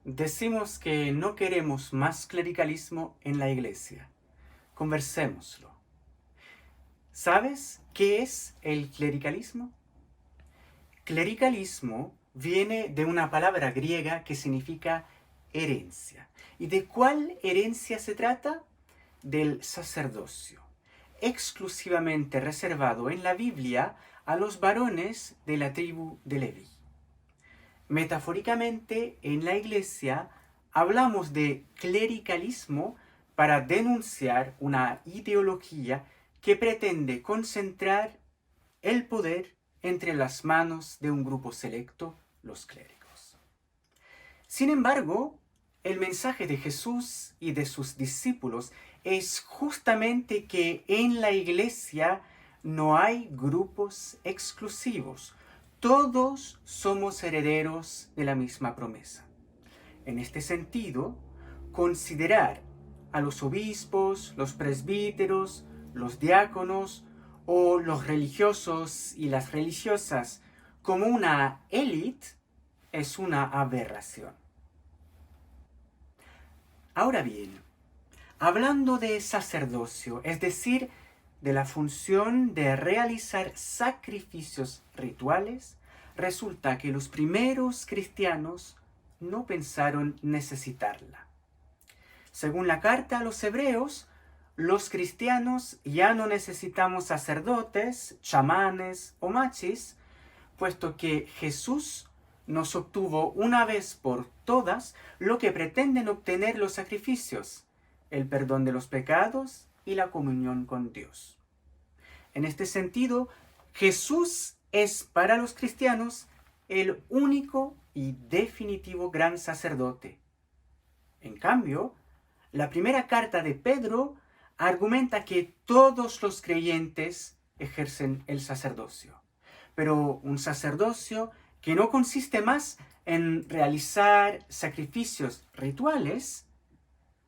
Decimos que no queremos más clericalismo en la iglesia. Conversémoslo. ¿Sabes qué es el clericalismo? Clericalismo viene de una palabra griega que significa herencia. ¿Y de cuál herencia se trata? Del sacerdocio, exclusivamente reservado en la Biblia a los varones de la tribu de Leví. Metafóricamente, en la iglesia hablamos de clericalismo para denunciar una ideología que pretende concentrar el poder entre las manos de un grupo selecto, los clérigos. Sin embargo, el mensaje de Jesús y de sus discípulos es justamente que en la iglesia no hay grupos exclusivos. Todos somos herederos de la misma promesa. En este sentido, considerar a los obispos, los presbíteros, los diáconos o los religiosos y las religiosas como una élite es una aberración. Ahora bien, hablando de sacerdocio, es decir, de la función de realizar sacrificios rituales, resulta que los primeros cristianos no pensaron necesitarla. Según la carta a los hebreos, los cristianos ya no necesitamos sacerdotes, chamanes o machis, puesto que Jesús nos obtuvo una vez por todas lo que pretenden obtener los sacrificios, el perdón de los pecados y la comunión con Dios. En este sentido, Jesús es para los cristianos el único y definitivo gran sacerdote. En cambio, la primera carta de Pedro argumenta que todos los creyentes ejercen el sacerdocio, pero un sacerdocio que no consiste más en realizar sacrificios rituales,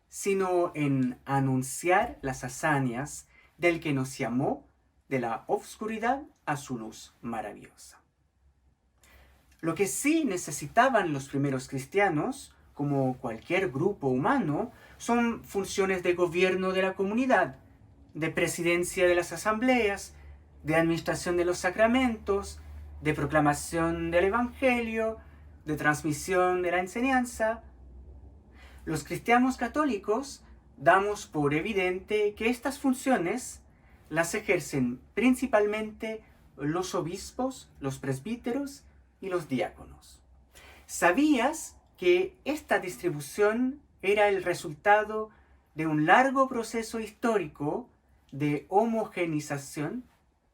sino en anunciar las hazañas del que nos llamó de la obscuridad a su luz maravillosa. Lo que sí necesitaban los primeros cristianos, como cualquier grupo humano, son funciones de gobierno de la comunidad, de presidencia de las asambleas, de administración de los sacramentos, de proclamación del Evangelio, de transmisión de la enseñanza. Los cristianos católicos damos por evidente que estas funciones las ejercen principalmente los obispos, los presbíteros y los diáconos. ¿Sabías que esta distribución era el resultado de un largo proceso histórico de homogenización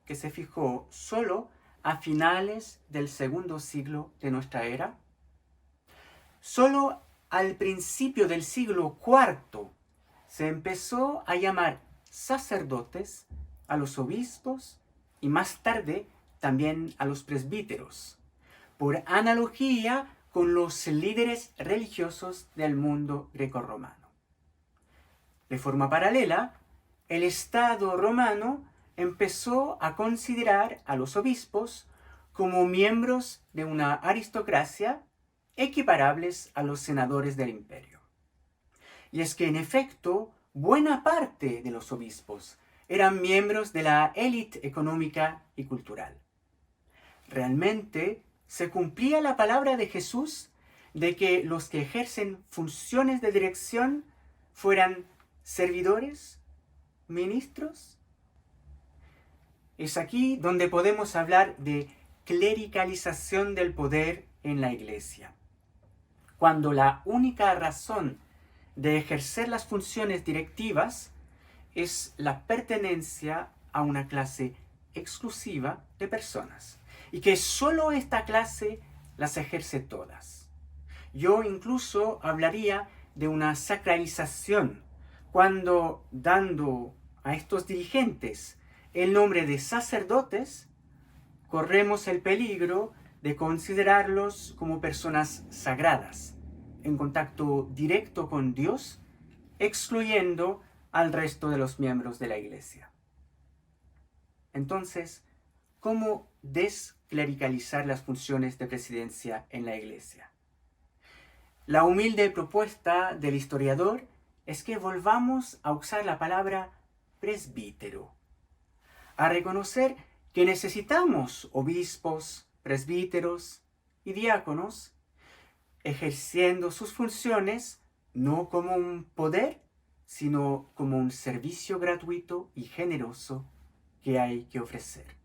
que se fijó solo a finales del segundo siglo de nuestra era? Solo al principio del siglo IV se empezó a llamar sacerdotes a los obispos y más tarde también a los presbíteros, por analogía con los líderes religiosos del mundo grecorromano. De forma paralela, el Estado romano empezó a considerar a los obispos como miembros de una aristocracia equiparables a los senadores del imperio. Y es que en efecto, buena parte de los obispos eran miembros de la élite económica y cultural. Realmente se cumplía la palabra de Jesús de que los que ejercen funciones de dirección fueran servidores, ministros. Es aquí donde podemos hablar de clericalización del poder en la iglesia, cuando la única razón de ejercer las funciones directivas es la pertenencia a una clase exclusiva de personas, y que solo esta clase las ejerce todas. Yo incluso hablaría de una sacralización, cuando dando a estos dirigentes el nombre de sacerdotes, corremos el peligro de considerarlos como personas sagradas, en contacto directo con Dios, excluyendo al resto de los miembros de la iglesia. Entonces, cómo desclericalizar las funciones de presidencia en la Iglesia. La humilde propuesta del historiador es que volvamos a usar la palabra presbítero, a reconocer que necesitamos obispos, presbíteros y diáconos ejerciendo sus funciones no como un poder, sino como un servicio gratuito y generoso que hay que ofrecer.